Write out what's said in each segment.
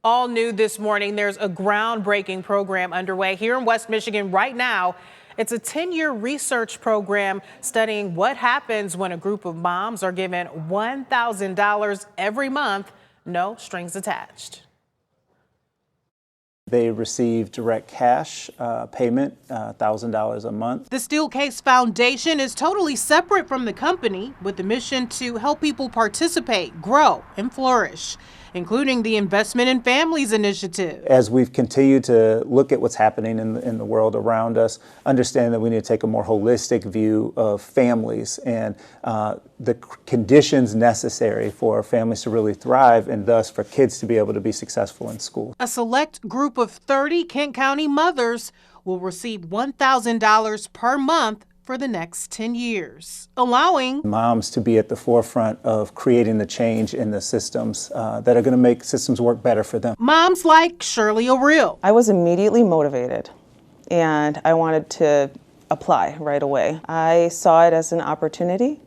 All new this morning, there's a groundbreaking program underway here in West Michigan right now. It's a 10-year research program studying what happens when a group of moms are given $1,000 every month, no strings attached. They receive direct cash payment, $1,000 a month. The Steelcase Foundation is totally separate from the company, with the mission to help people participate, grow, and flourish, including the Investment in Families initiative. As we've continued to look at what's happening in the world around us, understand that we need to take a more holistic view of families and the conditions necessary for families to really thrive, and thus for kids to be able to be successful in school. A select group of 30 Kent County mothers will receive $1,000 per month for the next 10 years, allowing moms to be at the forefront of creating the change in the systems that are going to make systems work better for them. Moms like Shirley O'Reilly. I was immediately motivated and I wanted to apply right away. I saw it as an opportunity.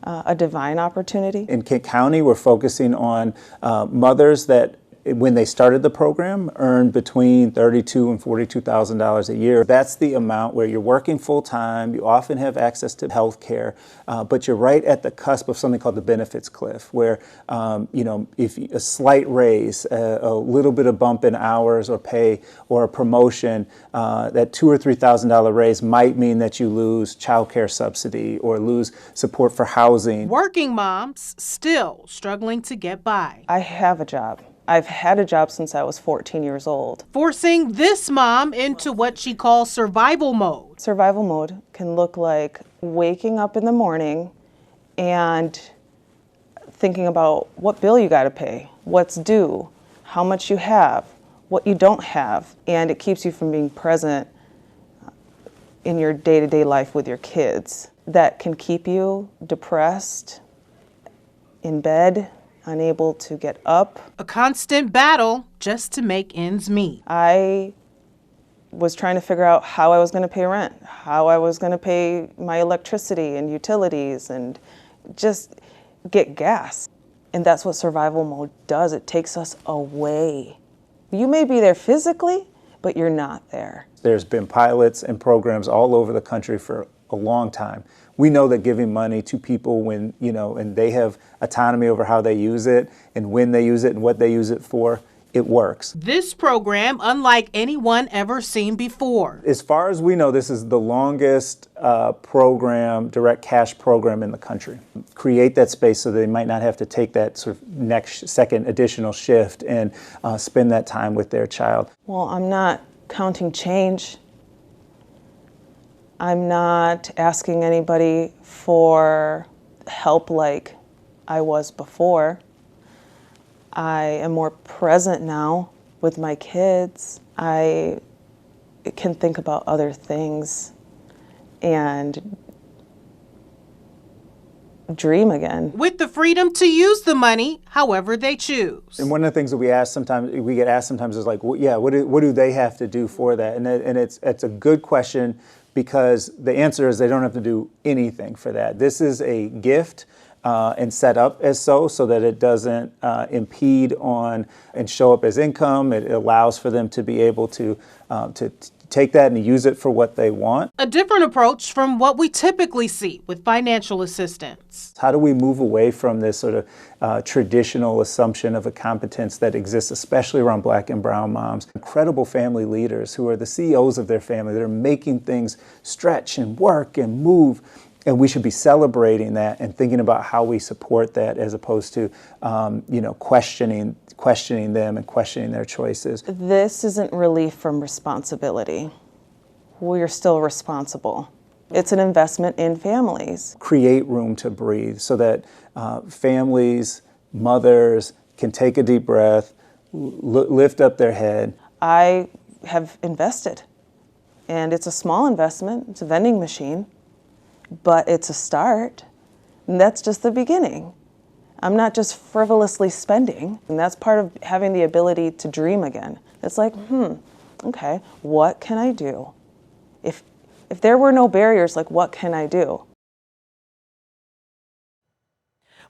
A divine opportunity. In Kent County, we're focusing on mothers that, when they started the program, earned between $32,000 and $42,000 a year. That's the amount where you're working full time, you often have access to health care, but you're right at the cusp of something called the benefits cliff, where if a slight raise, a little bit of bump in hours or pay or a promotion, that $2,000 or $3,000 raise might mean that you lose child care subsidy or lose support for housing. Working moms still struggling to get by. I have a job. I've had a job since I was 14 years old. Forcing this mom into what she calls survival mode. Survival mode can look like waking up in the morning and thinking about what bill you got to pay, what's due, how much you have, what you don't have, and it keeps you from being present in your day-to-day life with your kids. That can keep you depressed, in bed, unable to get up. A constant battle just to make ends meet. I was trying to figure out how I was going to pay rent, how I was going to pay my electricity and utilities, and just get gas. And that's what survival mode does. It takes us away. You may be there physically, but you're not there. There's been pilots and programs all over the country for a long time. We know that giving money to people when, and they have autonomy over how they use it and when they use it and what they use it for, it works. This program, unlike anyone ever seen before. As far as we know, this is the longest program, direct cash program in the country. Create that space so they might not have to take that sort of second additional shift and spend that time with their child. Well, I'm not counting change. I'm not asking anybody for help like I was before. I am more present now with my kids. I can think about other things and dream again. With the freedom to use the money however they choose. And one of the things that we get asked sometimes is like, well, yeah, what do they have to do for that? And it's a good question, because the answer is they don't have to do anything for that. This is a gift and set up as so that it doesn't impede on and show up as income. It allows for them to be able to take that and use it for what they want. A different approach from what we typically see with financial assistance. How do we move away from this sort of traditional assumption of a competence that exists, especially around Black and brown moms? Incredible family leaders who are the CEOs of their family that are making things stretch and work and move. And we should be celebrating that and thinking about how we support that, as opposed to, questioning them and questioning their choices. This isn't relief from responsibility. We're still responsible. It's an investment in families. Create room to breathe so that families, mothers can take a deep breath, lift up their head. I have invested, and it's a small investment. It's a vending machine. But it's a start, and that's just the beginning. I'm not just frivolously spending, and that's part of having the ability to dream again. It's like, okay, what can I do? If there were no barriers, like, what can I do?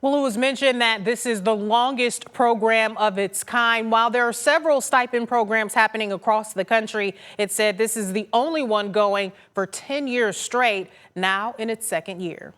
Well, it was mentioned that this is the longest program of its kind. While there are several stipend programs happening across the country, it said this is the only one going for 10 years straight, now in its second year.